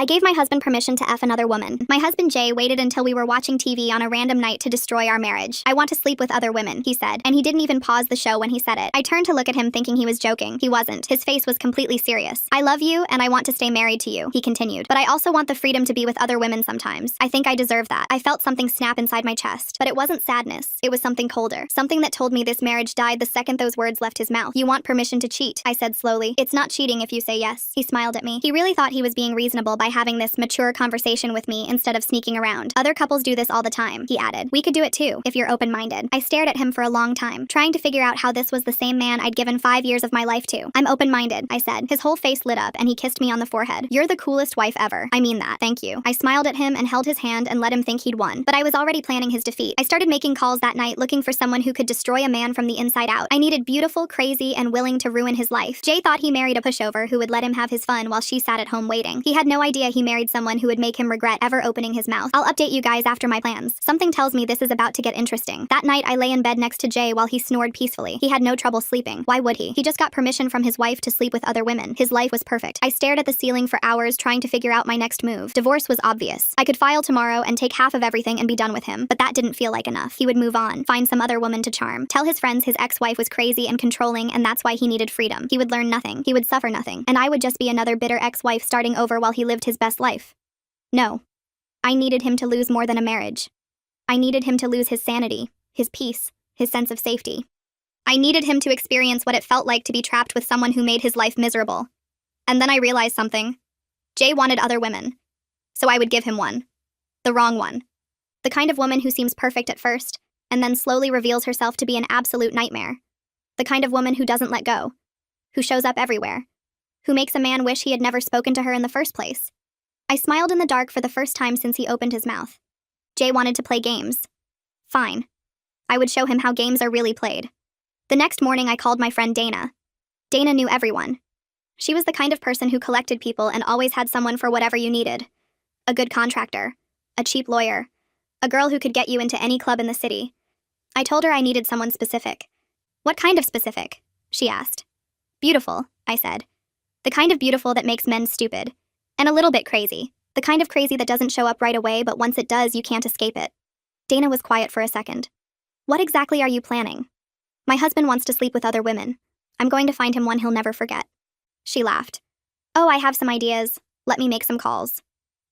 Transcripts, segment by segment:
I gave my husband permission to F another woman. My husband Jay waited until we were watching TV on a random night to destroy our marriage. I want to sleep with other women, he said, and he didn't even pause the show when he said it. I turned to look at him thinking he was joking. He wasn't. His face was completely serious. I love you and I want to stay married to you, he continued. But I also want the freedom to be with other women sometimes. I think I deserve that. I felt something snap inside my chest. But it wasn't sadness. It was something colder. Something that told me this marriage died the second those words left his mouth. You want permission to cheat, I said slowly. It's not cheating if you say yes. He smiled at me. He really thought he was being reasonable by having this mature conversation with me instead of sneaking around. Other couples do this all the time, he added. We could do it too, if you're open-minded. I stared at him for a long time, trying to figure out how this was the same man I'd given 5 years of my life to. I'm open-minded, I said. His whole face lit up and he kissed me on the forehead. You're the coolest wife ever. I mean that. Thank you. I smiled at him and held his hand and let him think he'd won. But I was already planning his defeat. I started making calls that night looking for someone who could destroy a man from the inside out. I needed beautiful, crazy, and willing to ruin his life. Jay thought he married a pushover who would let him have his fun while she sat at home waiting. He had no idea he married someone who would make him regret ever opening his mouth. I'll update you guys after my plans. Something tells me this is about to get interesting. That night, I lay in bed next to Jay while he snored peacefully. He had no trouble sleeping. Why would he? He just got permission from his wife to sleep with other women. His life was perfect. I stared at the ceiling for hours trying to figure out my next move. Divorce was obvious. I could file tomorrow and take half of everything and be done with him, but that didn't feel like enough. He would move on, find some other woman to charm, tell his friends his ex-wife was crazy and controlling and that's why he needed freedom. He would learn nothing. He would suffer nothing. And I would just be another bitter ex-wife starting over while he lived his best life. No. I needed him to lose more than a marriage. I needed him to lose his sanity, his peace, his sense of safety. I needed him to experience what it felt like to be trapped with someone who made his life miserable. And then I realized something. Jay wanted other women. So I would give him one. The wrong one. The kind of woman who seems perfect at first, and then slowly reveals herself to be an absolute nightmare. The kind of woman who doesn't let go. Who shows up everywhere. Who makes a man wish he had never spoken to her in the first place. I smiled in the dark for the first time since he opened his mouth. Jay wanted to play games. Fine. I would show him how games are really played. The next morning I called my friend Dana. Dana knew everyone. She was the kind of person who collected people and always had someone for whatever you needed. A good contractor. A cheap lawyer. A girl who could get you into any club in the city. I told her I needed someone specific. What kind of specific? She asked. Beautiful, I said. The kind of beautiful that makes men stupid. And a little bit crazy. The kind of crazy that doesn't show up right away, but once it does, you can't escape it. Dana was quiet for a second. What exactly are you planning? My husband wants to sleep with other women. I'm going to find him one he'll never forget. She laughed. Oh, I have some ideas. Let me make some calls.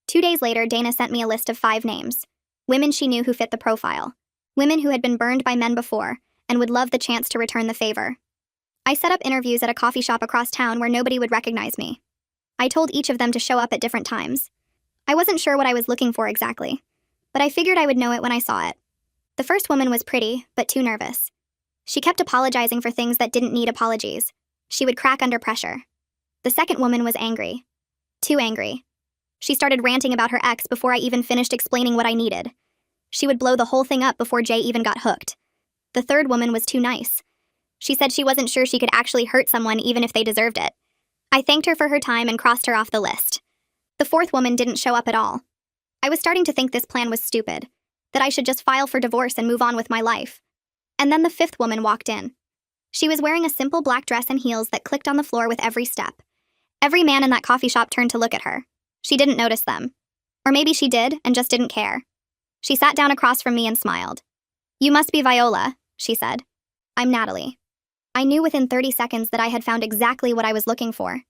2 days later, Dana sent me a list of 5 names. Women she knew who fit the profile. Women who had been burned by men before, and would love the chance to return the favor. I set up interviews at a coffee shop across town where nobody would recognize me. I told each of them to show up at different times. I wasn't sure what I was looking for exactly, but I figured I would know it when I saw it. The first woman was pretty, but too nervous. She kept apologizing for things that didn't need apologies. She would crack under pressure. The second woman was angry. Too angry. She started ranting about her ex before I even finished explaining what I needed. She would blow the whole thing up before Jay even got hooked. The third woman was too nice. She said she wasn't sure she could actually hurt someone even if they deserved it. I thanked her for her time and crossed her off the list. The fourth woman didn't show up at all. I was starting to think this plan was stupid, that I should just file for divorce and move on with my life. And then the fifth woman walked in. She was wearing a simple black dress and heels that clicked on the floor with every step. Every man in that coffee shop turned to look at her. She didn't notice them. Or maybe she did and just didn't care. She sat down across from me and smiled. You must be Viola, she said. I'm Natalie. I knew within 30 seconds that I had found exactly what I was looking for.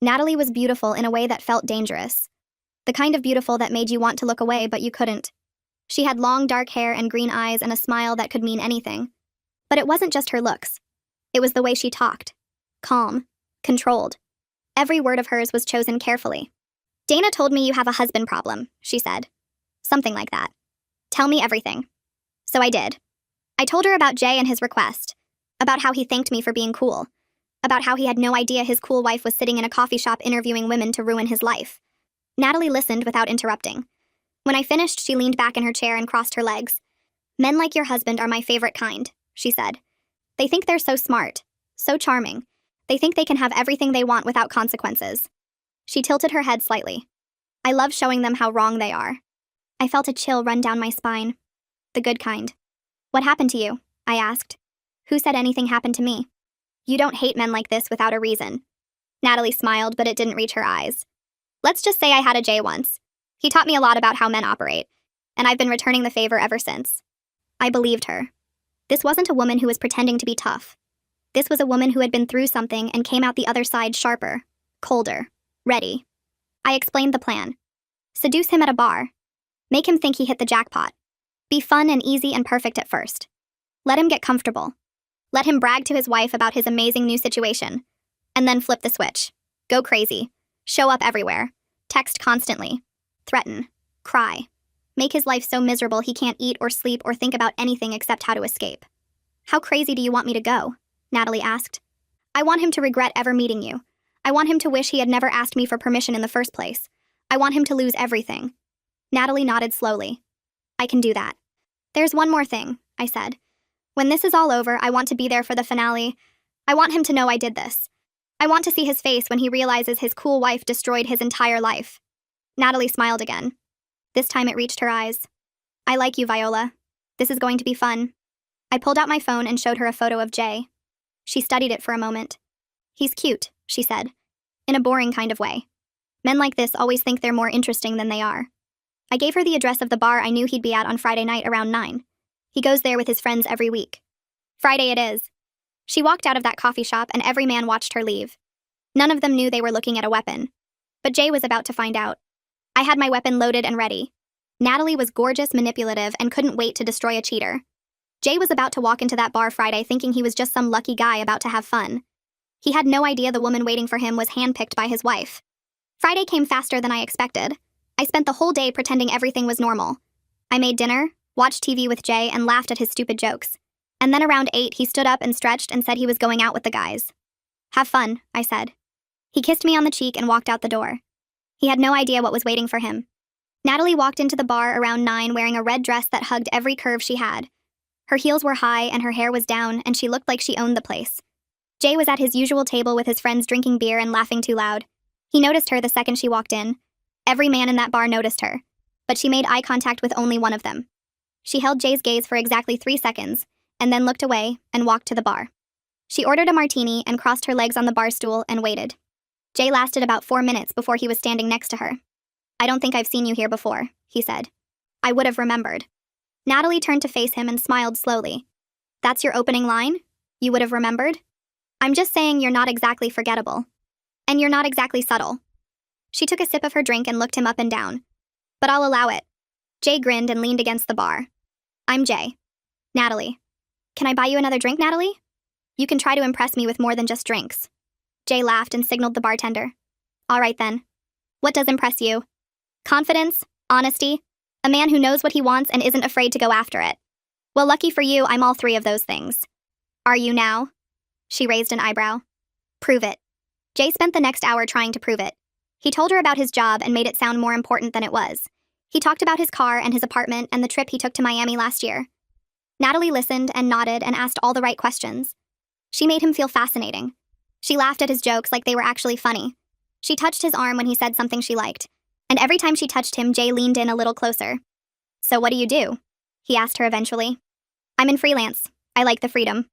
Natalie was beautiful in a way that felt dangerous. The kind of beautiful that made you want to look away, but you couldn't. She had long dark hair and green eyes and a smile that could mean anything. But it wasn't just her looks. It was the way she talked. Calm. Controlled. Every word of hers was chosen carefully. Dana told me you have a husband problem, she said. Something like that. Tell me everything. So I did. I told her about Jay and his request. About how he thanked me for being cool. About how he had no idea his cool wife was sitting in a coffee shop interviewing women to ruin his life. Natalie listened without interrupting. When I finished, she leaned back in her chair and crossed her legs. Men like your husband are my favorite kind, she said. They think they're so smart, so charming. They think they can have everything they want without consequences. She tilted her head slightly. I love showing them how wrong they are. I felt a chill run down my spine. The good kind. What happened to you? I asked. Who said anything happened to me? You don't hate men like this without a reason. Natalie smiled, but it didn't reach her eyes. Let's just say I had a Jay once. He taught me a lot about how men operate, and I've been returning the favor ever since. I believed her. This wasn't a woman who was pretending to be tough. This was a woman who had been through something and came out the other side sharper, colder, ready. I explained the plan. Seduce him at a bar. Make him think he hit the jackpot. Be fun and easy and perfect at first. Let him get comfortable. Let him brag to his wife about his amazing new situation. And then flip the switch. Go crazy. Show up everywhere. Text constantly. Threaten. Cry. Make his life so miserable he can't eat or sleep or think about anything except how to escape. How crazy do you want me to go? Natalie asked. I want him to regret ever meeting you. I want him to wish he had never asked me for permission in the first place. I want him to lose everything. Natalie nodded slowly. I can do that. There's one more thing, I said. When this is all over, I want to be there for the finale. I want him to know I did this. I want to see his face when he realizes his cool wife destroyed his entire life. Natalie smiled again. This time it reached her eyes. I like you, Viola. This is going to be fun. I pulled out my phone and showed her a photo of Jay. She studied it for a moment. He's cute, she said, in a boring kind of way. Men like this always think they're more interesting than they are. I gave her the address of the bar I knew he'd be at on Friday night around 9. He goes there with his friends every week. Friday it is. She walked out of that coffee shop and every man watched her leave. None of them knew they were looking at a weapon. But Jay was about to find out. I had my weapon loaded and ready. Natalie was gorgeous, manipulative, and couldn't wait to destroy a cheater. Jay was about to walk into that bar Friday thinking he was just some lucky guy about to have fun. He had no idea the woman waiting for him was handpicked by his wife. Friday came faster than I expected. I spent the whole day pretending everything was normal. I made dinner, watched TV with Jay, and laughed at his stupid jokes. And then around 8, he stood up and stretched and said he was going out with the guys. Have fun, I said. He kissed me on the cheek and walked out the door. He had no idea what was waiting for him. Natalie walked into the bar around 9 wearing a red dress that hugged every curve she had. Her heels were high and her hair was down, and she looked like she owned the place. Jay was at his usual table with his friends drinking beer and laughing too loud. He noticed her the second she walked in. Every man in that bar noticed her, but she made eye contact with only one of them. She held Jay's gaze for exactly 3 seconds, and then looked away and walked to the bar. She ordered a martini and crossed her legs on the bar stool and waited. Jay lasted about 4 minutes before he was standing next to her. I don't think I've seen you here before, he said. I would have remembered. Natalie turned to face him and smiled slowly. That's your opening line? You would have remembered? I'm just saying you're not exactly forgettable. And you're not exactly subtle. She took a sip of her drink and looked him up and down. But I'll allow it. Jay grinned and leaned against the bar. I'm Jay. Natalie. Can I buy you another drink, Natalie? You can try to impress me with more than just drinks. Jay laughed and signaled the bartender. All right then. What does impress you? Confidence, honesty, a man who knows what he wants and isn't afraid to go after it. Well, lucky for you, I'm all 3 of those things. Are you now? She raised an eyebrow. Prove it. Jay spent the next hour trying to prove it. He told her about his job and made it sound more important than it was. He talked about his car and his apartment and the trip he took to Miami last year. Natalie listened and nodded and asked all the right questions. She made him feel fascinating. She laughed at his jokes like they were actually funny. She touched his arm when he said something she liked. And every time she touched him, Jay leaned in a little closer. So what do you do? He asked her eventually. I'm in freelance. I like the freedom.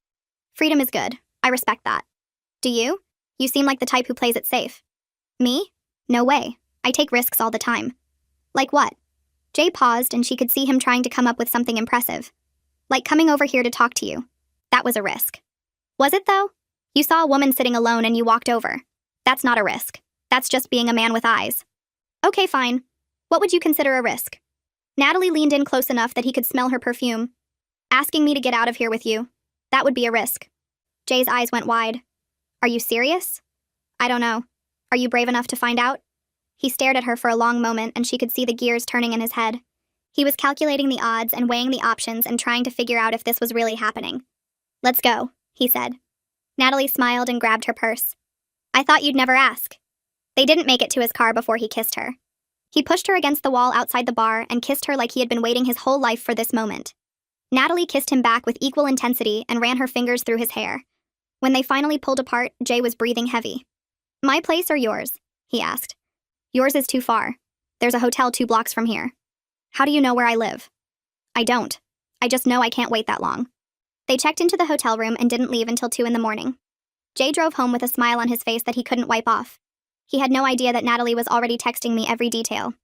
Freedom is good. I respect that. Do you? You seem like the type who plays it safe. Me? No way. I take risks all the time. Like what? Jay paused and she could see him trying to come up with something impressive. Like coming over here to talk to you. That was a risk. Was it though? You saw a woman sitting alone and you walked over. That's not a risk. That's just being a man with eyes. Okay, fine. What would you consider a risk? Natalie leaned in close enough that he could smell her perfume. Asking me to get out of here with you. That would be a risk. Jay's eyes went wide. Are you serious? I don't know. Are you brave enough to find out? He stared at her for a long moment and she could see the gears turning in his head. He was calculating the odds and weighing the options and trying to figure out if this was really happening. Let's go, he said. Natalie smiled and grabbed her purse. I thought you'd never ask. They didn't make it to his car before he kissed her. He pushed her against the wall outside the bar and kissed her like he had been waiting his whole life for this moment. Natalie kissed him back with equal intensity and ran her fingers through his hair. When they finally pulled apart, Jay was breathing heavy. My place or yours? He asked. Yours is too far. There's a hotel 2 blocks from here. How do you know where I live? I don't. I just know I can't wait that long. They checked into the hotel room and didn't leave until 2 in the morning. Jay drove home with a smile on his face that he couldn't wipe off. He had no idea that Natalie was already texting me every detail.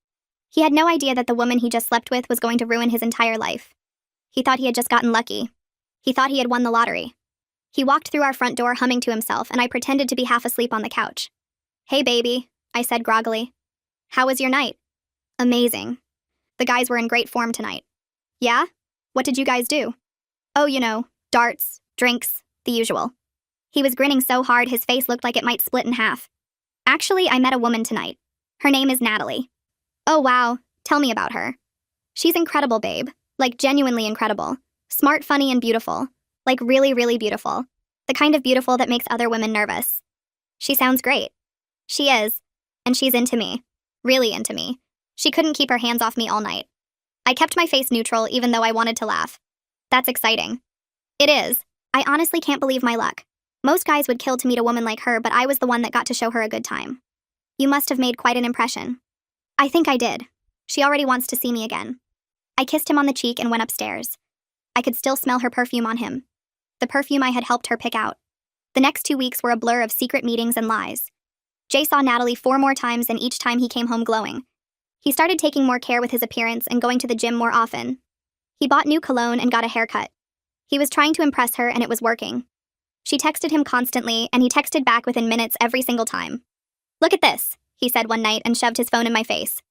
He had no idea that the woman he just slept with was going to ruin his entire life. He thought he had just gotten lucky. He thought he had won the lottery. He walked through our front door humming to himself, and I pretended to be half asleep on the couch. "Hey, baby," I said groggily. "How was your night?" "Amazing. The guys were in great form tonight." "Yeah? What did you guys do?" "Oh, you know, darts, drinks, the usual." He was grinning so hard his face looked like it might split in half. "Actually, I met a woman tonight. Her name is Natalie." "Oh, wow. Tell me about her." "She's incredible, babe. Like, genuinely incredible. Smart, funny, and beautiful. Like, really, really beautiful. The kind of beautiful that makes other women nervous." "She sounds great." "She is. And she's into me. Really into me. She couldn't keep her hands off me all night." I kept my face neutral even though I wanted to laugh. "That's exciting." "It is. I honestly can't believe my luck. Most guys would kill to meet a woman like her, but I was the one that got to show her a good time." "You must have made quite an impression." "I think I did. She already wants to see me again." I kissed him on the cheek and went upstairs. I could still smell her perfume on him. The perfume I had helped her pick out. The next 2 weeks were a blur of secret meetings and lies. Jay saw Natalie 4 more times, and each time he came home glowing. He started taking more care with his appearance and going to the gym more often. He bought new cologne and got a haircut. He was trying to impress her, and it was working. She texted him constantly, and he texted back within minutes every single time. "Look at this," he said one night and shoved his phone in my face.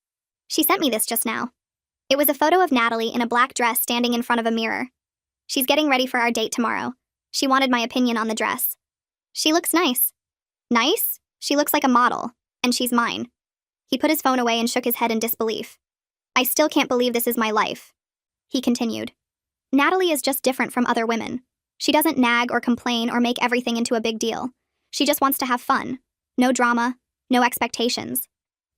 "She sent me this just now." It was a photo of Natalie in a black dress standing in front of a mirror. "She's getting ready for our date tomorrow. She wanted my opinion on the dress." "She looks nice." "Nice? She looks like a model. And she's mine." He put his phone away and shook his head in disbelief. "I still can't believe this is my life." He continued. "Natalie is just different from other women. She doesn't nag or complain or make everything into a big deal. She just wants to have fun. No drama, no expectations."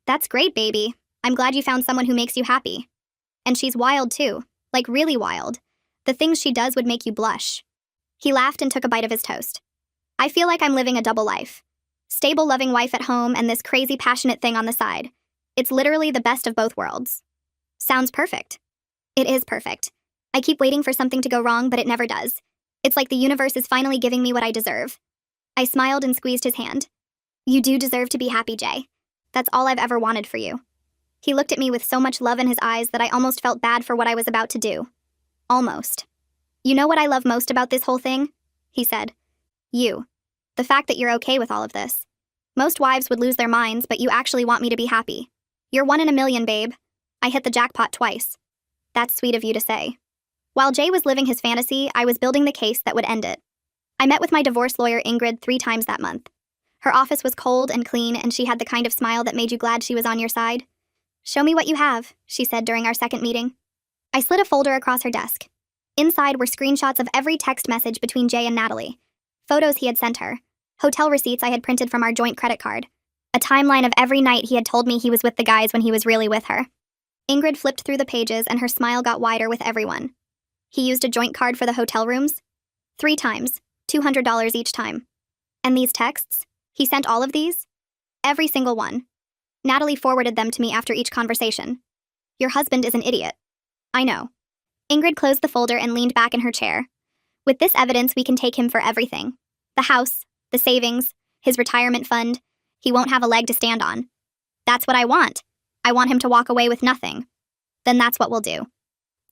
"That's great, baby. I'm glad you found someone who makes you happy." "And she's wild too. Like really wild. The things she does would make you blush." He laughed and took a bite of his toast. "I feel like I'm living a double life. Stable, loving wife at home and this crazy, passionate thing on the side. It's literally the best of both worlds." "Sounds perfect." "It is perfect. I keep waiting for something to go wrong, but it never does. It's like the universe is finally giving me what I deserve." I smiled and squeezed his hand. "You do deserve to be happy, Jay. That's all I've ever wanted for you." He looked at me with so much love in his eyes that I almost felt bad for what I was about to do. Almost. "You know what I love most about this whole thing?" he said. "You. The fact that you're okay with all of this. Most wives would lose their minds, but you actually want me to be happy. You're 1 in a million, babe. I hit the jackpot twice." "That's sweet of you to say." While Jay was living his fantasy, I was building the case that would end it. I met with my divorce lawyer Ingrid 3 times that month. Her office was cold and clean, and she had the kind of smile that made you glad she was on your side. "Show me what you have," she said during our second meeting. I slid a folder across her desk. Inside were screenshots of every text message between Jay and Natalie, photos he had sent her, hotel receipts I had printed from our joint credit card, a timeline of every night he had told me he was with the guys when he was really with her. Ingrid flipped through the pages and her smile got wider with everyone. He used a joint card for the hotel rooms? 3 times, $200 each time. And these texts? He sent all of these? Every single one. Natalie forwarded them to me after each conversation. "Your husband is an idiot." "I know." Ingrid closed the folder and leaned back in her chair. "With this evidence, we can take him for everything. The house, the savings, his retirement fund. He won't have a leg to stand on." "That's what I want. I want him to walk away with nothing." "Then that's what we'll do."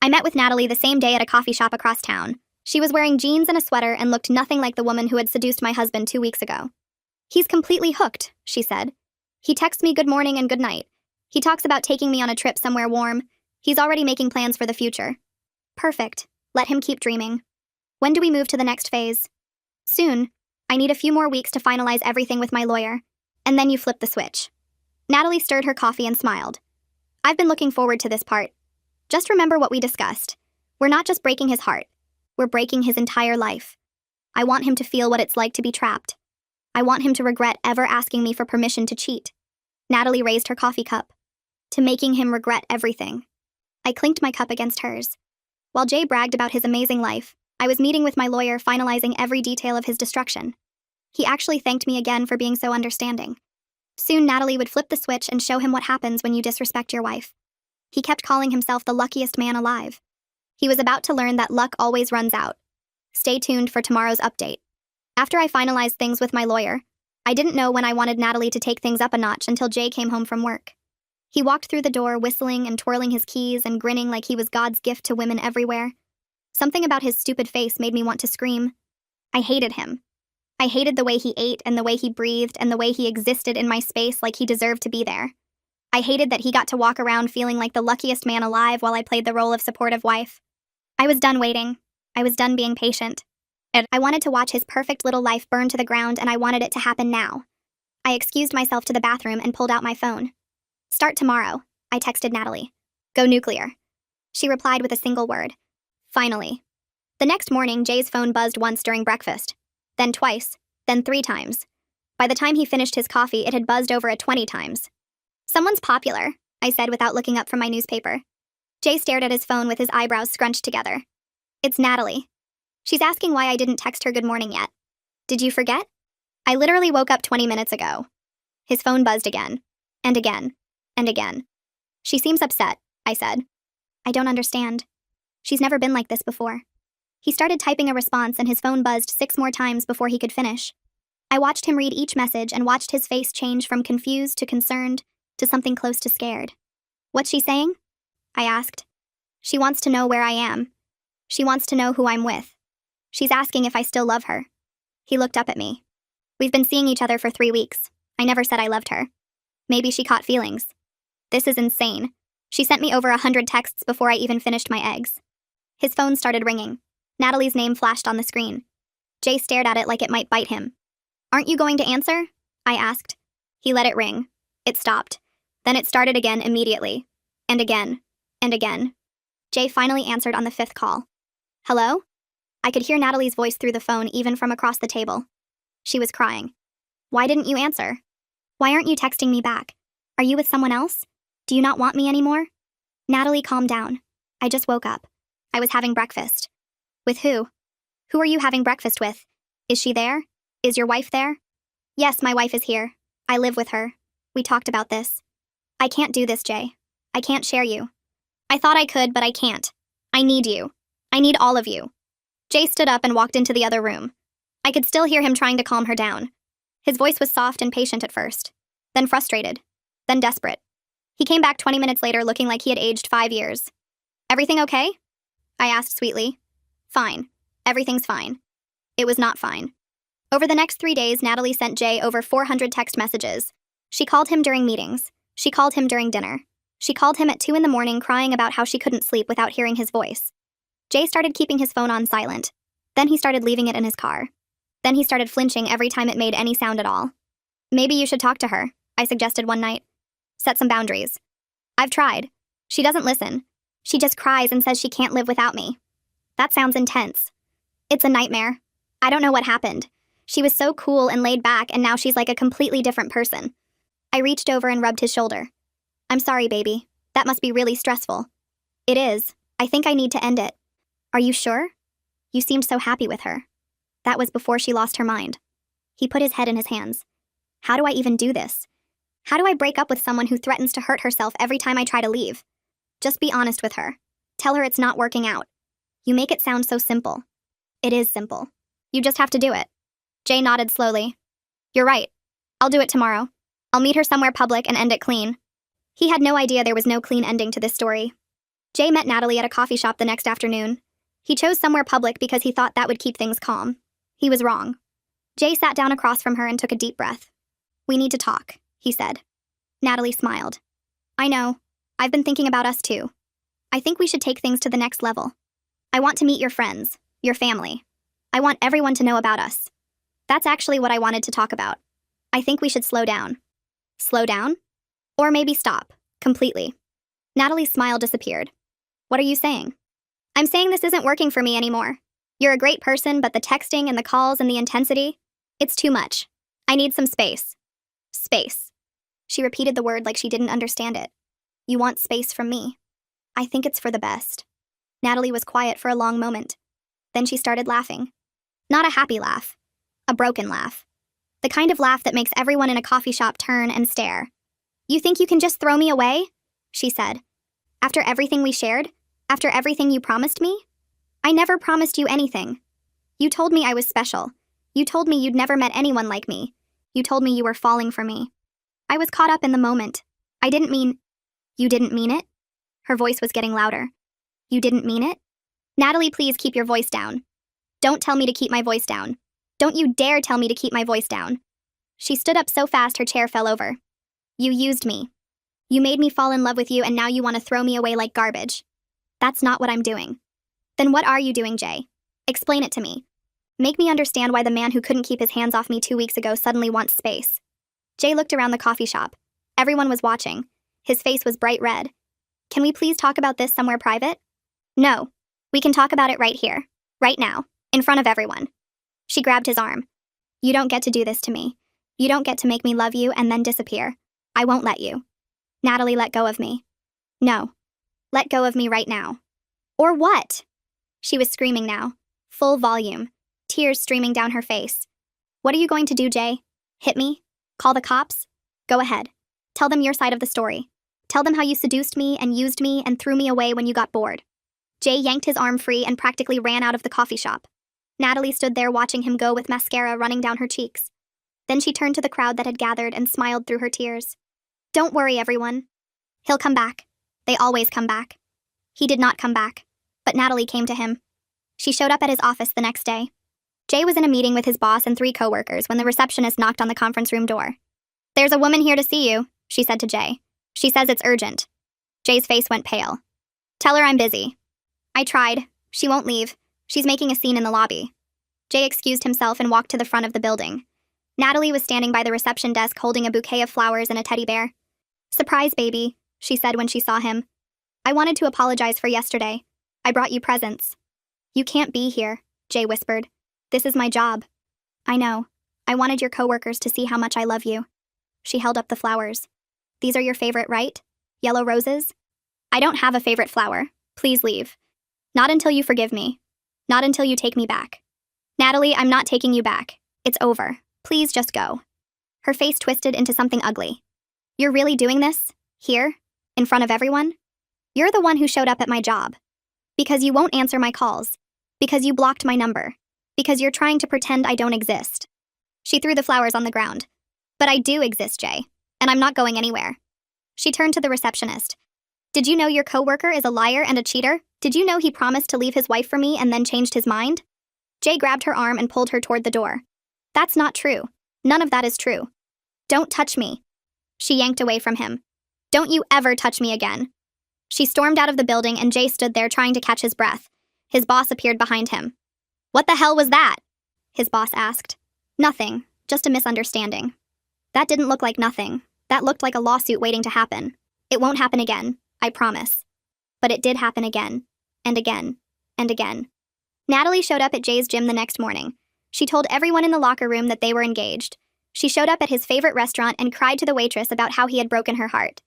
I met with Natalie the same day at a coffee shop across town. She was wearing jeans and a sweater and looked nothing like the woman who had seduced my husband 2 weeks ago. "He's completely hooked," she said. "He texts me good morning and good night. He talks about taking me on a trip somewhere warm. He's already making plans for the future." "Perfect. Let him keep dreaming." "When do we move to the next phase?" "Soon. I need a few more weeks to finalize everything with my lawyer. And then you flip the switch." Natalie stirred her coffee and smiled. "I've been looking forward to this part. Just remember what we discussed. We're not just breaking his heart. We're breaking his entire life. I want him to feel what it's like to be trapped. I want him to regret ever asking me for permission to cheat." Natalie raised her coffee cup. "To making him regret everything." I clinked my cup against hers. While Jay bragged about his amazing life, I was meeting with my lawyer finalizing every detail of his destruction. He actually thanked me again for being so understanding. Soon Natalie would flip the switch and show him what happens when you disrespect your wife. He kept calling himself the luckiest man alive. He was about to learn that luck always runs out. Stay tuned for tomorrow's update. After I finalized things with my lawyer, I didn't know when I wanted Natalie to take things up a notch until Jay came home from work. He walked through the door whistling and twirling his keys and grinning like he was God's gift to women everywhere. Something about his stupid face made me want to scream. I hated him. I hated the way he ate and the way he breathed and the way he existed in my space like he deserved to be there. I hated that he got to walk around feeling like the luckiest man alive while I played the role of supportive wife. I was done waiting. I was done being patient. I wanted to watch his perfect little life burn to the ground, and I wanted it to happen now. I excused myself to the bathroom and pulled out my phone. Start tomorrow, I texted Natalie. Go nuclear. She replied with a single word. Finally. The next morning, Jay's phone buzzed once during breakfast, then twice, then 3 times. By the time he finished his coffee, it had buzzed over 20 times. Someone's popular, I said without looking up from my newspaper. Jay stared at his phone with his eyebrows scrunched together. It's Natalie. She's asking why I didn't text her good morning yet. Did you forget? I literally woke up 20 minutes ago. His phone buzzed again, and again, and again. She seems upset, I said. I don't understand. She's never been like this before. He started typing a response and his phone buzzed 6 more times before he could finish. I watched him read each message and watched his face change from confused to concerned to something close to scared. What's she saying? I asked. She wants to know where I am. She wants to know who I'm with. She's asking if I still love her. He looked up at me. We've been seeing each other for 3 weeks. I never said I loved her. Maybe she caught feelings. This is insane. She sent me over 100 texts before I even finished my eggs. His phone started ringing. Natalie's name flashed on the screen. Jay stared at it like it might bite him. Aren't you going to answer? I asked. He let it ring. It stopped. Then it started again immediately. And again. And again. Jay finally answered on the 5th call. Hello? I could hear Natalie's voice through the phone even from across the table. She was crying. Why didn't you answer? Why aren't you texting me back? Are you with someone else? Do you not want me anymore? Natalie, calm down. I just woke up. I was having breakfast. With who? Who are you having breakfast with? Is she there? Is your wife there? Yes, my wife is here. I live with her. We talked about this. I can't do this, Jay. I can't share you. I thought I could, but I can't. I need you. I need all of you. Jay stood up and walked into the other room. I could still hear him trying to calm her down. His voice was soft and patient at first, then frustrated, then desperate. He came back 20 minutes later looking like he had aged 5 years. Everything okay? I asked sweetly. Fine. Everything's fine. It was not fine. Over the next 3 days, Natalie sent Jay over 400 text messages. She called him during meetings. She called him during dinner. She called him at 2 in the morning crying about how she couldn't sleep without hearing his voice. Jay started keeping his phone on silent. Then he started leaving it in his car. Then he started flinching every time it made any sound at all. Maybe you should talk to her, I suggested one night. Set some boundaries. I've tried. She doesn't listen. She just cries and says she can't live without me. That sounds intense. It's a nightmare. I don't know what happened. She was so cool and laid back, and now she's like a completely different person. I reached over and rubbed his shoulder. I'm sorry, baby. That must be really stressful. It is. I think I need to end it. Are you sure? You seemed so happy with her. That was before she lost her mind. He put his head in his hands. How do I even do this? How do I break up with someone who threatens to hurt herself every time I try to leave? Just be honest with her. Tell her it's not working out. You make it sound so simple. It is simple. You just have to do it. Jay nodded slowly. You're right. I'll do it tomorrow. I'll meet her somewhere public and end it clean. He had no idea there was no clean ending to this story. Jay met Natalie at a coffee shop the next afternoon. He chose somewhere public because he thought that would keep things calm. He was wrong. Jay sat down across from her and took a deep breath. We need to talk, he said. Natalie smiled. I know. I've been thinking about us too. I think we should take things to the next level. I want to meet your friends, your family. I want everyone to know about us. That's actually what I wanted to talk about. I think we should slow down. Slow down? Or maybe stop, completely. Natalie's smile disappeared. What are you saying? I'm saying this isn't working for me anymore. You're a great person, but the texting and the calls and the intensity, it's too much. I need some space. Space. She repeated the word like she didn't understand it. You want space from me. I think it's for the best. Natalie was quiet for a long moment. Then she started laughing. Not a happy laugh. A broken laugh. The kind of laugh that makes everyone in a coffee shop turn and stare. You think you can just throw me away? She said. After everything we shared? After everything you promised me? I never promised you anything. You told me I was special. You told me you'd never met anyone like me. You told me you were falling for me. I was caught up in the moment. I didn't mean... You didn't mean it? Her voice was getting louder. You didn't mean it? Natalie, please keep your voice down. Don't tell me to keep my voice down. Don't you dare tell me to keep my voice down. She stood up so fast her chair fell over. You used me. You made me fall in love with you and now you want to throw me away like garbage. That's not what I'm doing. Then what are you doing, Jay? Explain it to me. Make me understand why the man who couldn't keep his hands off me 2 weeks ago suddenly wants space. Jay looked around the coffee shop. Everyone was watching. His face was bright red. Can we please talk about this somewhere private? No. We can talk about it right here. Right now. In front of everyone. She grabbed his arm. You don't get to do this to me. You don't get to make me love you and then disappear. I won't let you. Natalie, let go of me. No. Let go of me right now. Or what? She was screaming now. Full volume. Tears streaming down her face. What are you going to do, Jay? Hit me? Call the cops? Go ahead. Tell them your side of the story. Tell them how you seduced me and used me and threw me away when you got bored. Jay yanked his arm free and practically ran out of the coffee shop. Natalie stood there watching him go with mascara running down her cheeks. Then she turned to the crowd that had gathered and smiled through her tears. Don't worry, everyone. He'll come back. They always come back. He did not come back, but Natalie came to him. She showed up at his office the next day. Jay was in a meeting with his boss and 3 coworkers when the receptionist knocked on the conference room door. There's a woman here to see you, she said to Jay. She says it's urgent. Jay's face went pale. Tell her I'm busy. I tried. She won't leave. She's making a scene in the lobby. Jay excused himself and walked to the front of the building. Natalie was standing by the reception desk holding a bouquet of flowers and a teddy bear. Surprise, baby, she said when she saw him. I wanted to apologize for yesterday. I brought you presents. You can't be here, Jay whispered. This is my job. I know. I wanted your coworkers to see how much I love you. She held up the flowers. These are your favorite, right? Yellow roses? I don't have a favorite flower. Please leave. Not until you forgive me. Not until you take me back. Natalie, I'm not taking you back. It's over. Please just go. Her face twisted into something ugly. You're really doing this? Here? In front of everyone? You're the one who showed up at my job. Because you won't answer my calls. Because you blocked my number. Because you're trying to pretend I don't exist. She threw the flowers on the ground. But I do exist, Jay. And I'm not going anywhere. She turned to the receptionist. Did you know your coworker is a liar and a cheater? Did you know he promised to leave his wife for me and then changed his mind? Jay grabbed her arm and pulled her toward the door. That's not true. None of that is true. Don't touch me. She yanked away from him. Don't you ever touch me again. She stormed out of the building and Jay stood there trying to catch his breath. His boss appeared behind him. What the hell was that? His boss asked. Nothing, just a misunderstanding. That didn't look like nothing. That looked like a lawsuit waiting to happen. It won't happen again, I promise. But it did happen again, and again, and again. Natalie showed up at Jay's gym the next morning. She told everyone in the locker room that they were engaged. She showed up at his favorite restaurant and cried to the waitress about how he had broken her heart.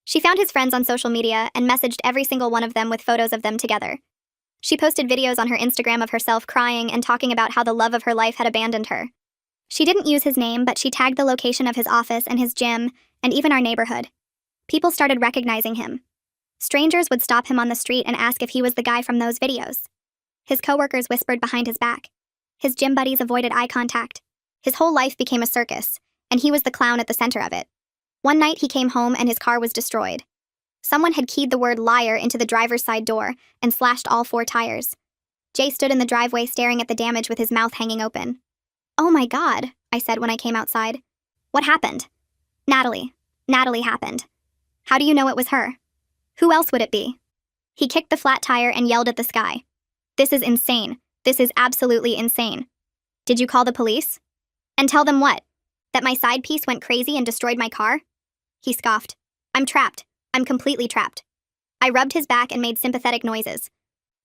She found his friends on social media and messaged every single one of them with photos of them together. She posted videos on her Instagram of herself crying and talking about how the love of her life had abandoned her. She didn't use his name, but she tagged the location of his office and his gym, and even our neighborhood. People started recognizing him. Strangers would stop him on the street and ask if he was the guy from those videos. His coworkers whispered behind his back. His gym buddies avoided eye contact. His whole life became a circus, and he was the clown at the center of it. One night he came home and his car was destroyed. Someone had keyed the word liar into the driver's side door and slashed all 4 tires. Jay stood in the driveway staring at the damage with his mouth hanging open. Oh my God, I said when I came outside. What happened? Natalie. Natalie happened. How do you know it was her? Who else would it be? He kicked the flat tire and yelled at the sky. This is insane. This is absolutely insane. Did you call the police? And tell them what? That my side piece went crazy and destroyed my car? He scoffed. I'm trapped. I'm completely trapped. I rubbed his back and made sympathetic noises.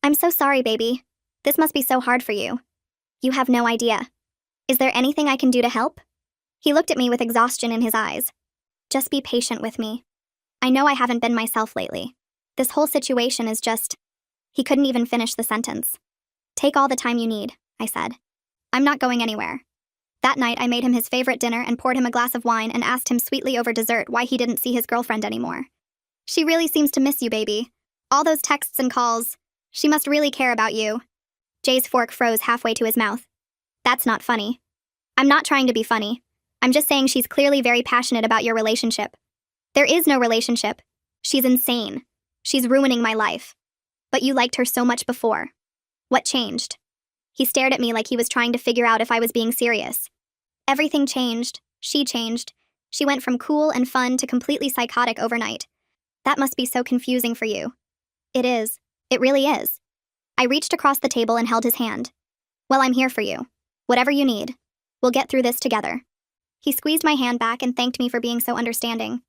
I'm so sorry, baby. This must be so hard for you. You have no idea. Is there anything I can do to help? He looked at me with exhaustion in his eyes. Just be patient with me. I know I haven't been myself lately. This whole situation is just... He couldn't even finish the sentence. Take all the time you need, I said. I'm not going anywhere. That night, I made him his favorite dinner and poured him a glass of wine and asked him sweetly over dessert why he didn't see his girlfriend anymore. She really seems to miss you, baby. All those texts and calls. She must really care about you. Jay's fork froze halfway to his mouth. That's not funny. I'm not trying to be funny. I'm just saying she's clearly very passionate about your relationship. There is no relationship. She's insane. She's ruining my life. But you liked her so much before. What changed? He stared at me like he was trying to figure out if I was being serious. Everything changed. She changed. She went from cool and fun to completely psychotic overnight. That must be so confusing for you. It is. It really is. I reached across the table and held his hand. Well, I'm here for you. Whatever you need. We'll get through this together. He squeezed my hand back and thanked me for being so understanding.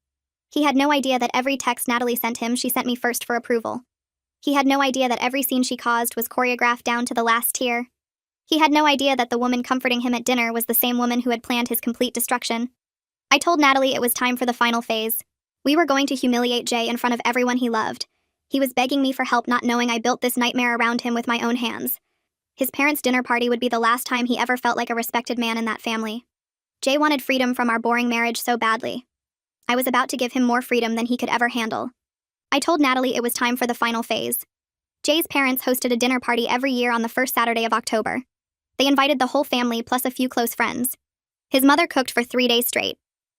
He had no idea that every text Natalie sent him, she sent me first for approval. He had no idea that every scene she caused was choreographed down to the last tear. He had no idea that the woman comforting him at dinner was the same woman who had planned his complete destruction. I told Natalie it was time for the final phase. We were going to humiliate Jay in front of everyone he loved. He was begging me for help, not knowing I built this nightmare around him with my own hands. His parents' dinner party would be the last time he ever felt like a respected man in that family. Jay wanted freedom from our boring marriage so badly. I was about to give him more freedom than he could ever handle. I told Natalie it was time for the final phase. Jay's parents hosted a dinner party every year on the first Saturday of October. They invited the whole family plus a few close friends. His mother cooked for 3 days straight.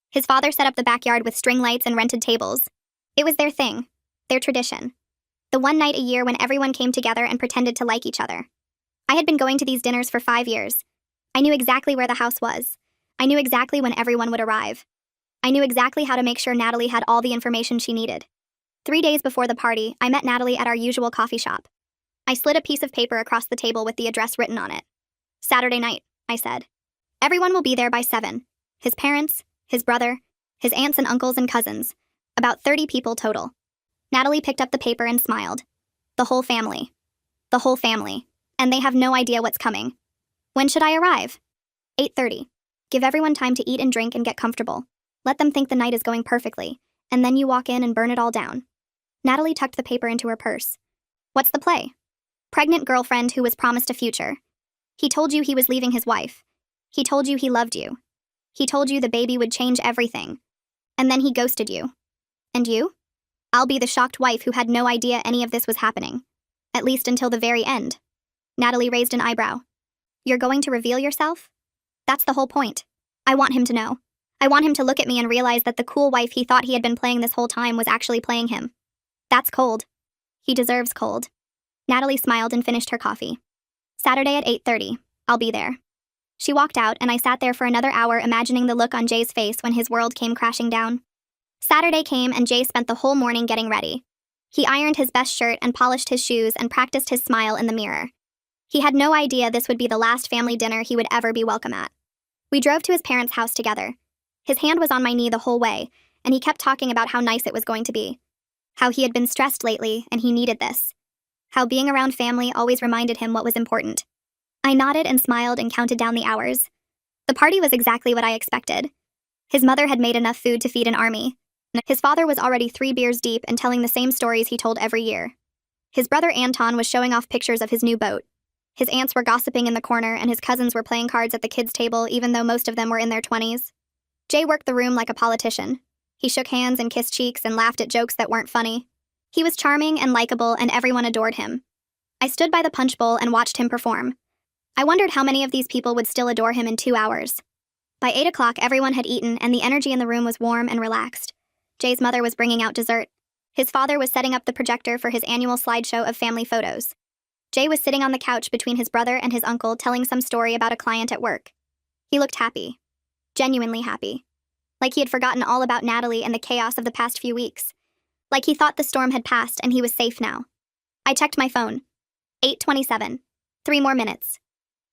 His father set up the backyard with string lights and rented tables. It was their thing, their tradition. The one night a year when everyone came together and pretended to like each other. I had been going to these dinners for 5 years. I knew exactly where the house was. I knew exactly when everyone would arrive. I knew exactly how to make sure Natalie had all the information she needed. 3 days before the party, I met Natalie at our usual coffee shop. I slid a piece of paper across the table with the address written on it. Saturday night, I said. Everyone will be there by 7. His parents, his brother, his aunts and uncles and cousins. About 30 people total. Natalie picked up the paper and smiled. The whole family. The whole family. And they have no idea what's coming. When should I arrive? 8:30. Give everyone time to eat and drink and get comfortable. Let them think the night is going perfectly, and then you walk in and burn it all down. Natalie tucked the paper into her purse. What's the play? Pregnant girlfriend who was promised a future. He told you he was leaving his wife. He told you he loved you. He told you the baby would change everything. And then he ghosted you. And you? I'll be the shocked wife who had no idea any of this was happening. At least until the very end. Natalie raised an eyebrow. You're going to reveal yourself? That's the whole point. I want him to know. I want him to look at me and realize that the cool wife he thought he had been playing this whole time was actually playing him. That's cold. He deserves cold. Natalie smiled and finished her coffee. Saturday at 8:30. I'll be there. She walked out, and I sat there for another hour imagining the look on Jay's face when his world came crashing down. Saturday came, and Jay spent the whole morning getting ready. He ironed his best shirt and polished his shoes and practiced his smile in the mirror. He had no idea this would be the last family dinner he would ever be welcome at. We drove to his parents' house together. His hand was on my knee the whole way, and he kept talking about how nice it was going to be. How he had been stressed lately, and he needed this. How being around family always reminded him what was important. I nodded and smiled and counted down the hours. The party was exactly what I expected. His mother had made enough food to feed an army. His father was already 3 beers deep and telling the same stories he told every year. His brother Anton was showing off pictures of his new boat. His aunts were gossiping in the corner, and his cousins were playing cards at the kids' table, even though most of them were in their 20s. Jay worked the room like a politician. He shook hands and kissed cheeks and laughed at jokes that weren't funny. He was charming and likable, and everyone adored him. I stood by the punch bowl and watched him perform. I wondered how many of these people would still adore him in 2 hours. By 8 o'clock, everyone had eaten, and the energy in the room was warm and relaxed. Jay's mother was bringing out dessert. His father was setting up the projector for his annual slideshow of family photos. Jay was sitting on the couch between his brother and his uncle telling some story about a client at work. He looked happy. Genuinely happy. Like he had forgotten all about Natalie and the chaos of the past few weeks. Like he thought the storm had passed and he was safe now. I checked my phone. 8:27. 3 more minutes.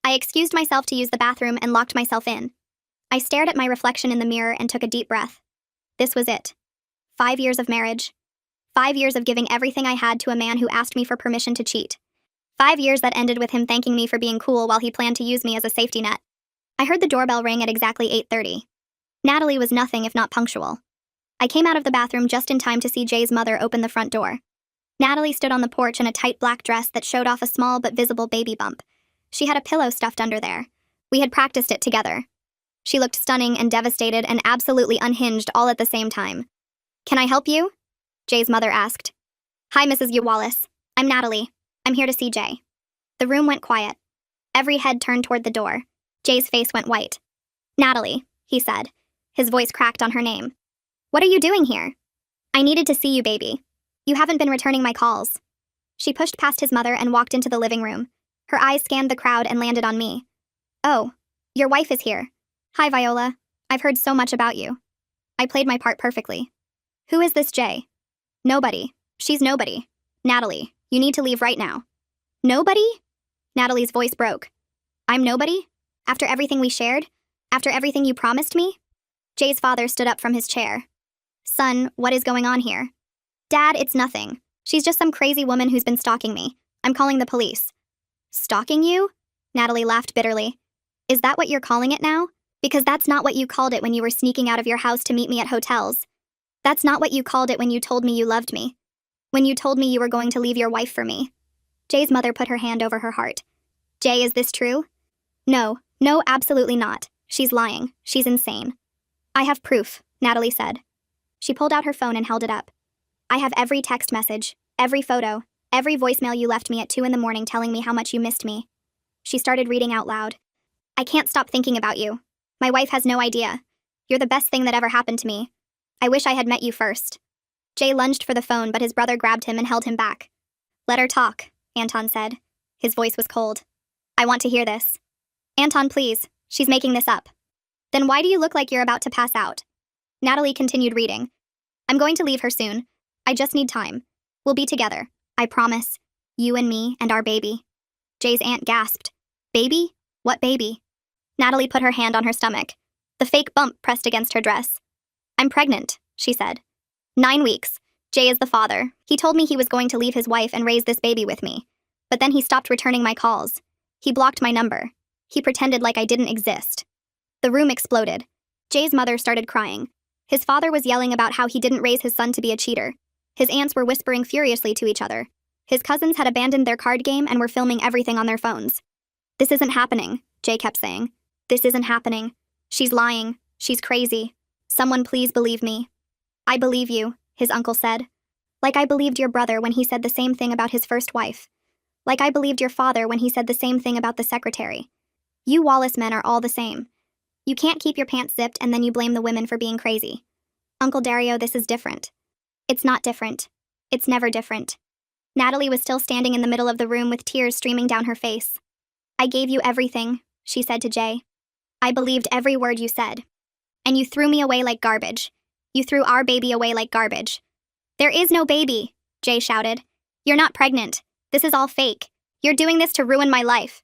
I excused myself to use the bathroom and locked myself in. I stared at my reflection in the mirror and took a deep breath. This was it. 5 years of marriage. 5 years of giving everything I had to a man who asked me for permission to cheat. 5 years that ended with him thanking me for being cool while he planned to use me as a safety net. I heard the doorbell ring at exactly 8:30. Natalie was nothing if not punctual. I came out of the bathroom just in time to see Jay's mother open the front door. Natalie stood on the porch in a tight black dress that showed off a small but visible baby bump. She had a pillow stuffed under there. We had practiced it together. She looked stunning and devastated and absolutely unhinged all at the same time. Can I help you? Jay's mother asked. Hi, Mrs. Wallace. I'm Natalie. I'm here to see Jay. The room went quiet. Every head turned toward the door. Jay's face went white. Natalie, he said. His voice cracked on her name. What are you doing here? I needed to see you, baby. You haven't been returning my calls. She pushed past his mother and walked into the living room. Her eyes scanned the crowd and landed on me. Oh, your wife is here. Hi, Viola. I've heard so much about you. I played my part perfectly. Who is this Jay? Nobody. She's nobody. Natalie, you need to leave right now. Nobody? Natalie's voice broke. I'm nobody? After everything we shared? After everything you promised me? Jay's father stood up from his chair. Son, what is going on here? Dad, it's nothing. She's just some crazy woman who's been stalking me. I'm calling the police. Stalking you? Natalie laughed bitterly. Is that what you're calling it now? Because that's not what you called it when you were sneaking out of your house to meet me at hotels. That's not what you called it when you told me you loved me. When you told me you were going to leave your wife for me. Jay's mother put her hand over her heart. Jay, is this true? No, absolutely not. She's lying. She's insane. I have proof, Natalie said. She pulled out her phone and held it up. I have every text message, every photo, every voicemail you left me at 2 a.m. telling me how much you missed me. She started reading out loud. I can't stop thinking about you. My wife has no idea. You're the best thing that ever happened to me. I wish I had met you first. Jay lunged for the phone, but his brother grabbed him and held him back. Let her talk, Anton said. His voice was cold. I want to hear this. Anton, please. She's making this up. Then why do you look like you're about to pass out? Natalie continued reading. I'm going to leave her soon. I just need time. We'll be together. I promise. You and me and our baby. Jay's aunt gasped. Baby? What baby? Natalie put her hand on her stomach. The fake bump pressed against her dress. I'm pregnant, she said. 9 weeks. Jay is the father. He told me he was going to leave his wife and raise this baby with me. But then he stopped returning my calls. He blocked my number. He pretended like I didn't exist. The room exploded. Jay's mother started crying. His father was yelling about how he didn't raise his son to be a cheater. His aunts were whispering furiously to each other. His cousins had abandoned their card game and were filming everything on their phones. This isn't happening, Jay kept saying. This isn't happening. She's lying. She's crazy. Someone please believe me. I believe you, his uncle said. Like I believed your brother when he said the same thing about his first wife. Like I believed your father when he said the same thing about the secretary. You Wallace men are all the same. You can't keep your pants zipped and then you blame the women for being crazy. Uncle Dario, this is different. It's not different. It's never different. Natalie was still standing in the middle of the room with tears streaming down her face. I gave you everything, she said to Jay. I believed every word you said. And you threw me away like garbage. You threw our baby away like garbage. There is no baby, Jay shouted. You're not pregnant. This is all fake. You're doing this to ruin my life.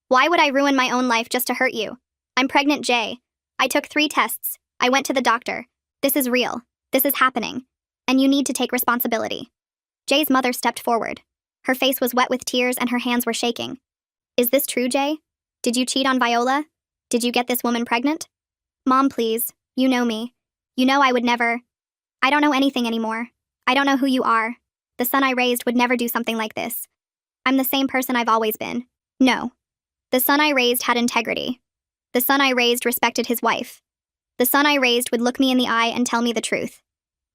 Why would I ruin my own life just to hurt you? I'm pregnant, Jay. I took 3 tests. I went to the doctor. This is real. This is happening. And you need to take responsibility. Jay's mother stepped forward. Her face was wet with tears and her hands were shaking. Is this true, Jay? Did you cheat on Viola? Did you get this woman pregnant? Mom, please. You know me. You know I would never. I don't know anything anymore. I don't know who you are. The son I raised would never do something like this. I'm the same person I've always been. No. The son I raised had integrity. The son I raised respected his wife. The son I raised would look me in the eye and tell me the truth.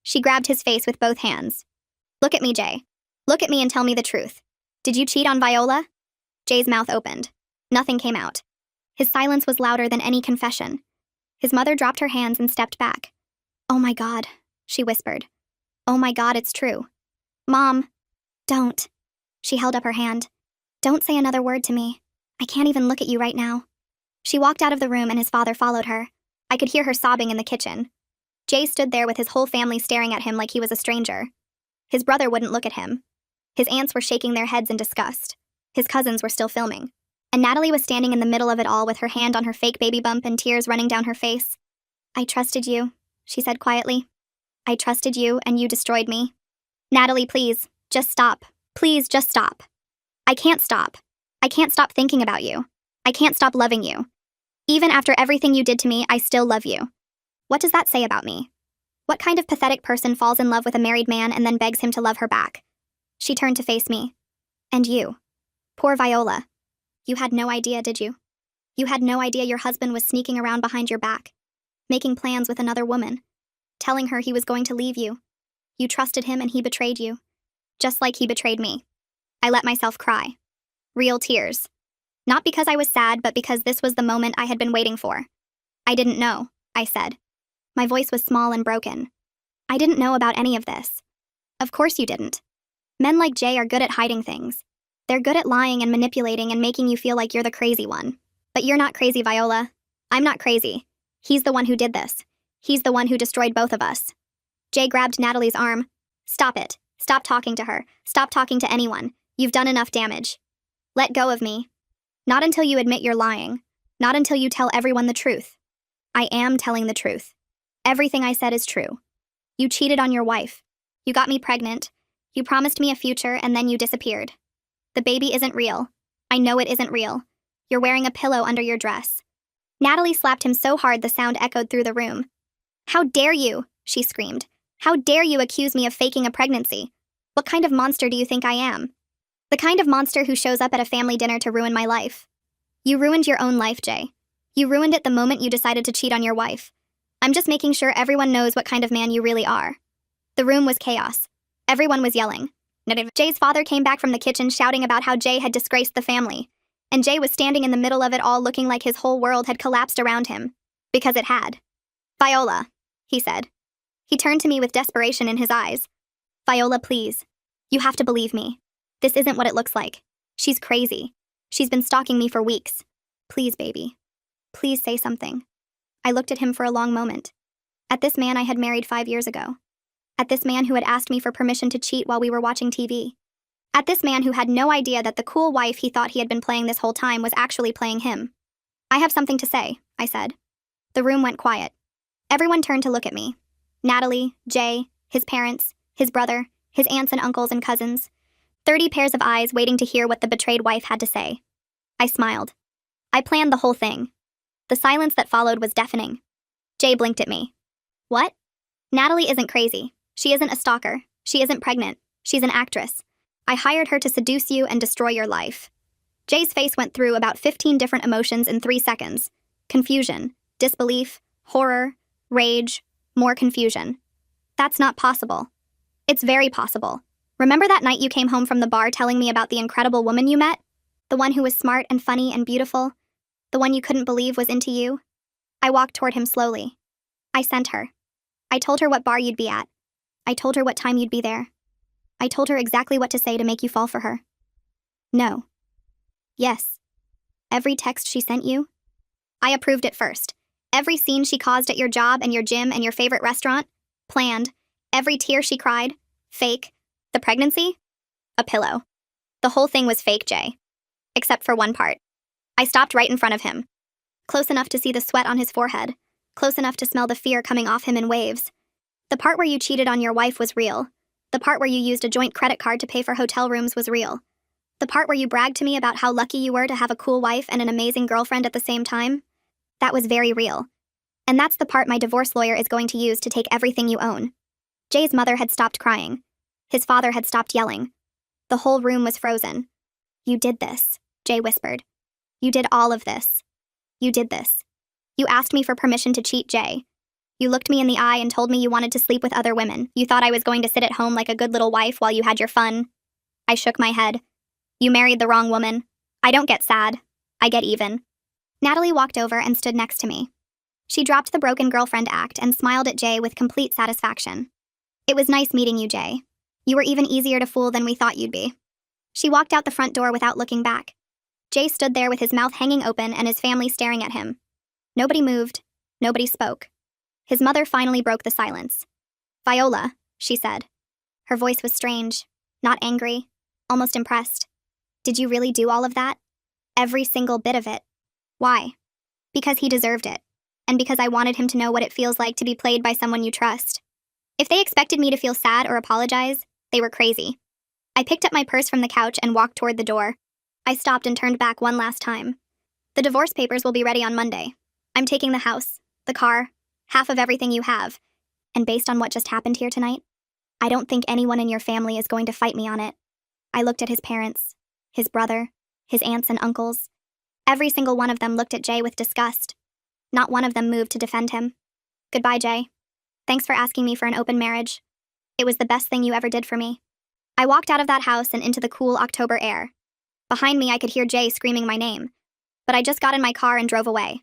She grabbed his face with both hands. Look at me, Jay. Look at me and tell me the truth. Did you cheat on Viola? Jay's mouth opened. Nothing came out. His silence was louder than any confession. His mother dropped her hands and stepped back. Oh my God, she whispered. Oh my God, it's true. Mom, don't. She held up her hand. Don't say another word to me. I can't even look at you right now. She walked out of the room and his father followed her. I could hear her sobbing in the kitchen. Jay stood there with his whole family staring at him like he was a stranger. His brother wouldn't look at him. His aunts were shaking their heads in disgust. His cousins were still filming. And Natalie was standing in the middle of it all with her hand on her fake baby bump and tears running down her face. I trusted you, she said quietly. I trusted you and you destroyed me. Natalie, please, just stop. Please, just stop. I can't stop. I can't stop thinking about you. I can't stop loving you. Even after everything you did to me, I still love you. What does that say about me? What kind of pathetic person falls in love with a married man and then begs him to love her back? She turned to face me. And you. Poor Viola. You had no idea, did you? You had no idea your husband was sneaking around behind your back, making plans with another woman, telling her he was going to leave you. You trusted him and he betrayed you, just like he betrayed me. I let myself cry. Real tears. Not because I was sad, but because this was the moment I had been waiting for. I didn't know. I said. My voice was small and broken. I didn't know about any of this. Of course you didn't. Men like Jay are good at hiding things. They're good at lying and manipulating and making you feel like you're the crazy one. But you're not crazy, Viola. I'm not crazy. He's the one who did this. He's the one who destroyed both of us. Jay grabbed Natalie's arm. Stop it. Stop talking to her. Stop talking to anyone. You've done enough damage. Let go of me. Not until you admit you're lying. Not until you tell everyone the truth. I am telling the truth. Everything I said is true. You cheated on your wife. You got me pregnant. You promised me a future and then you disappeared. The baby isn't real. I know it isn't real. You're wearing a pillow under your dress. Natalie slapped him so hard the sound echoed through the room. How dare you, she screamed. How dare you accuse me of faking a pregnancy? What kind of monster do you think I am? The kind of monster who shows up at a family dinner to ruin my life. You ruined your own life, Jay. You ruined it the moment you decided to cheat on your wife. I'm just making sure everyone knows what kind of man you really are. The room was chaos. Everyone was yelling. Jay's father came back from the kitchen shouting about how Jay had disgraced the family, and Jay was standing in the middle of it all looking like his whole world had collapsed around him. Because it had. Viola, he said. He turned to me with desperation in his eyes. Viola, please. You have to believe me. This isn't what it looks like. She's crazy. She's been stalking me for weeks. Please, baby. Please say something. I looked at him for a long moment. At this man I had married 5 years ago. At this man who had asked me for permission to cheat while we were watching TV. At this man who had no idea that the cool wife he thought he had been playing this whole time was actually playing him. I have something to say, I said. The room went quiet. Everyone turned to look at me. Natalie, Jay, his parents, his brother, his aunts and uncles and cousins. 30 pairs of eyes waiting to hear what the betrayed wife had to say. I smiled. I planned the whole thing. The silence that followed was deafening. Jay blinked at me. What? Natalie isn't crazy. She isn't a stalker. She isn't pregnant. She's an actress. I hired her to seduce you and destroy your life. Jay's face went through about 15 different emotions in 3 seconds. Confusion, disbelief, horror, rage, more confusion. That's not possible. It's very possible. Remember that night you came home from the bar telling me about the incredible woman you met? The one who was smart and funny and beautiful? The one you couldn't believe was into you? I walked toward him slowly. I sent her. I told her what bar you'd be at. I told her what time you'd be there. I told her exactly what to say to make you fall for her. No. Yes. Every text she sent you? I approved it first. Every scene she caused at your job and your gym and your favorite restaurant? Planned. Every tear she cried? Fake. The pregnancy? A pillow. The whole thing was fake, Jay. Except for one part. I stopped right in front of him. Close enough to see the sweat on his forehead. Close enough to smell the fear coming off him in waves. The part where you cheated on your wife was real. The part where you used a joint credit card to pay for hotel rooms was real. The part where you bragged to me about how lucky you were to have a cool wife and an amazing girlfriend at the same time? That was very real. And that's the part my divorce lawyer is going to use to take everything you own. Jay's mother had stopped crying. His father had stopped yelling. The whole room was frozen. You did this, Jay whispered. You did all of this. You did this. You asked me for permission to cheat, Jay. You looked me in the eye and told me you wanted to sleep with other women. You thought I was going to sit at home like a good little wife while you had your fun. I shook my head. You married the wrong woman. I don't get sad. I get even. Natalie walked over and stood next to me. She dropped the broken girlfriend act and smiled at Jay with complete satisfaction. It was nice meeting you, Jay. You were even easier to fool than we thought you'd be. She walked out the front door without looking back. Jay stood there with his mouth hanging open and his family staring at him. Nobody moved. Nobody spoke. His mother finally broke the silence. Viola, she said. Her voice was strange, not angry, almost impressed. Did you really do all of that? Every single bit of it. Why? Because he deserved it. And because I wanted him to know what it feels like to be played by someone you trust. If they expected me to feel sad or apologize, they were crazy. I picked up my purse from the couch and walked toward the door. I stopped and turned back one last time. The divorce papers will be ready on Monday. I'm taking the house, the car, half of everything you have. And based on what just happened here tonight, I don't think anyone in your family is going to fight me on it. I looked at his parents, his brother, his aunts and uncles. Every single one of them looked at Jay with disgust. Not one of them moved to defend him. Goodbye, Jay. Thanks for asking me for an open marriage. It was the best thing you ever did for me. I walked out of that house and into the cool October air. Behind me, I could hear Jay screaming my name. But I just got in my car and drove away.